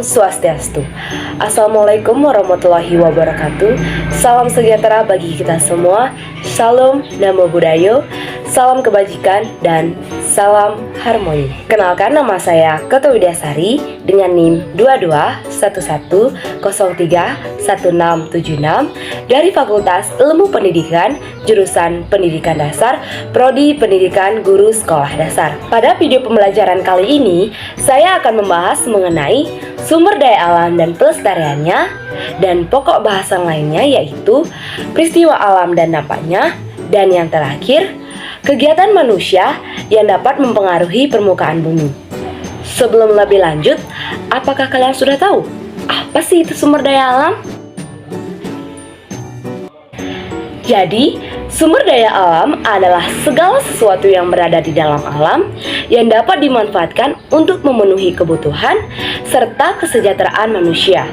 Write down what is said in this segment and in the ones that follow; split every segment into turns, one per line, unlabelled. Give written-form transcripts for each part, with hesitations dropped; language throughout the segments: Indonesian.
Swastiastu. Assalamualaikum warahmatullahi wabarakatuh. Salam sejahtera bagi kita semua. Salam Namo Buddhaya, salam kebajikan, dan salam harmoni. Kenalkan, nama saya Keto Widyasari dengan NIM 2211031676 dari Fakultas Ilmu Pendidikan, jurusan Pendidikan Dasar, Prodi Pendidikan Guru Sekolah Dasar. Pada video pembelajaran kali ini, saya akan membahas mengenai sumber daya alam dan pelestariannya, dan pokok bahasan lainnya yaitu peristiwa alam dan dampaknya, dan yang terakhir, kegiatan manusia yang dapat mempengaruhi permukaan bumi. Sebelum lebih lanjut, apakah kalian sudah tahu apa sih itu sumber daya alam? Jadi, sumber daya alam adalah segala sesuatu yang berada di dalam alam yang dapat dimanfaatkan untuk memenuhi kebutuhan serta kesejahteraan manusia.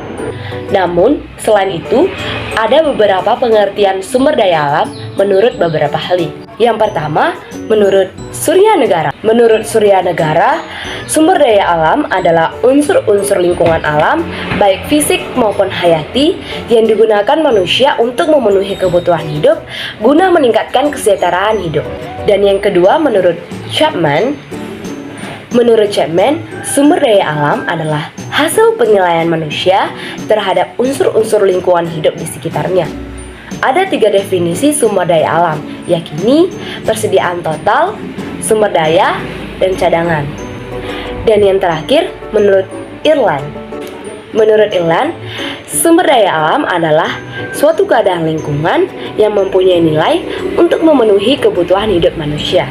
Namun, selain itu, ada beberapa pengertian sumber daya alam menurut beberapa ahli. Yang pertama, menurut Surya Negara. Menurut Surya Negara, sumber daya alam adalah unsur-unsur lingkungan alam, baik fisik maupun hayati, yang digunakan manusia untuk memenuhi kebutuhan hidup guna meningkatkan kesejahteraan hidup. Dan yang kedua, menurut Chapman, sumber daya alam adalah hasil penilaian manusia terhadap unsur-unsur lingkungan hidup di sekitarnya. Ada 3 definisi sumber daya alam, yakni persediaan total, sumber daya, dan cadangan. Dan yang terakhir, menurut Irland, sumber daya alam adalah suatu keadaan lingkungan yang mempunyai nilai untuk memenuhi kebutuhan hidup manusia.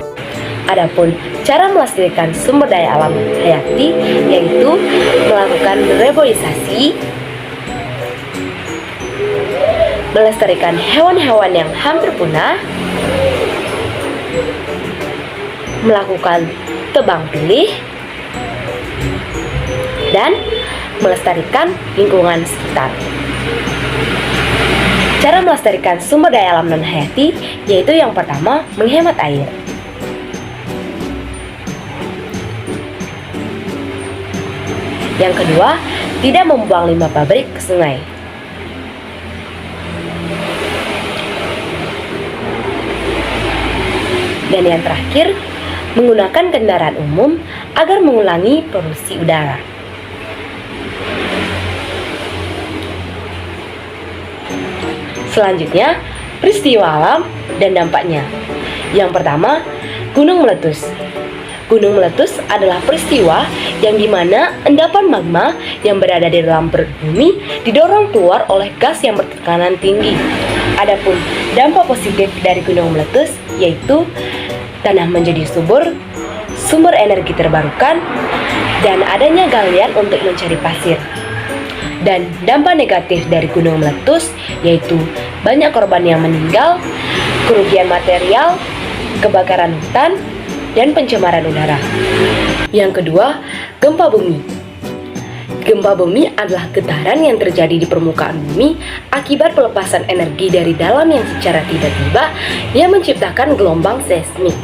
Adapun cara melestarikan sumber daya alam hayati yaitu melakukan reboisasi, melestarikan hewan-hewan yang hampir punah, melakukan tebang pilih, dan melestarikan lingkungan sekitar. Cara melestarikan sumber daya alam non hayati yaitu yang pertama, menghemat air. Yang kedua, tidak membuang limbah pabrik ke sungai. Dan yang terakhir, menggunakan kendaraan umum agar mengurangi polusi udara. Selanjutnya, peristiwa alam dan dampaknya. Yang pertama, gunung meletus. Gunung meletus adalah peristiwa yang dimana endapan magma yang berada di dalam perut bumi didorong keluar oleh gas yang bertekanan tinggi. Adapun dampak positif dari gunung meletus yaitu tanah menjadi subur, sumber energi terbarukan, dan adanya galian untuk mencari pasir. Dan dampak negatif dari gunung meletus yaitu banyak korban yang meninggal, kerugian material, kebakaran hutan, dan pencemaran udara. Yang kedua, gempa bumi. Gempa bumi adalah getaran yang terjadi di permukaan bumi akibat pelepasan energi dari dalam yang secara tiba-tiba yang menciptakan gelombang seismik.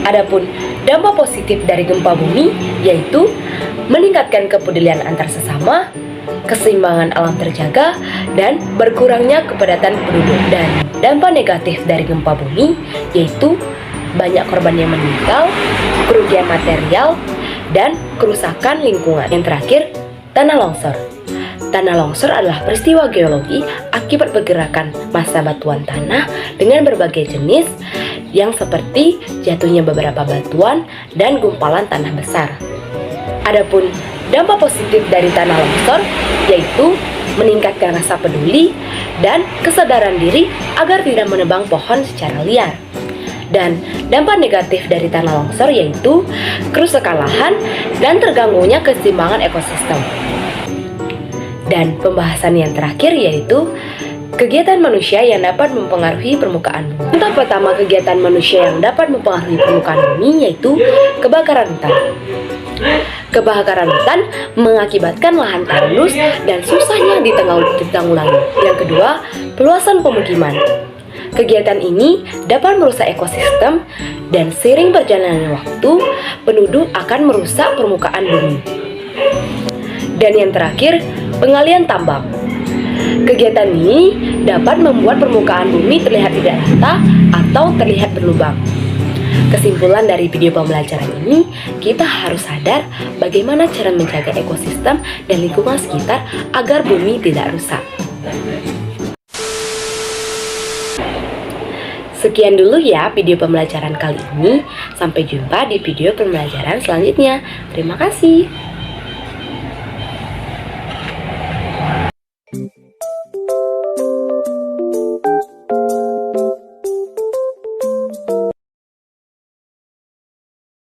Adapun dampak positif dari gempa bumi yaitu meningkatkan kepedulian antar sesama, keseimbangan alam terjaga, dan berkurangnya kepadatan penduduk. Dan dampak negatif dari gempa bumi yaitu banyak korban yang meninggal, kerugian material, dan kerusakan lingkungan. Yang terakhir, tanah longsor. Tanah longsor adalah peristiwa geologi akibat pergerakan massa batuan tanah dengan berbagai jenis yang seperti jatuhnya beberapa batuan dan gumpalan tanah besar. Adapun dampak positif dari tanah longsor yaitu meningkatkan rasa peduli dan kesadaran diri agar tidak menebang pohon secara liar. Dan dampak negatif dari tanah longsor yaitu kerusakan lahan dan terganggunya keseimbangan ekosistem. Dan pembahasan yang terakhir yaitu kegiatan manusia yang dapat mempengaruhi permukaan bumi. Contoh pertama kegiatan manusia yang dapat mempengaruhi permukaan bumi yaitu kebakaran hutan. Kebakaran hutan mengakibatkan lahan tandus dan susahnya ditanggulangi. Yang kedua, peluasan pemukiman. Kegiatan ini dapat merusak ekosistem dan seiring berjalannya waktu, penduduk akan merusak permukaan bumi. Dan yang terakhir, pengalian tambang. Kegiatan ini dapat membuat permukaan bumi terlihat tidak rata atau terlihat berlubang. Kesimpulan dari video pembelajaran ini, kita harus sadar bagaimana cara menjaga ekosistem dan lingkungan sekitar agar bumi tidak rusak. Sekian dulu ya video pembelajaran kali ini. Sampai jumpa di video pembelajaran selanjutnya. Terima kasih.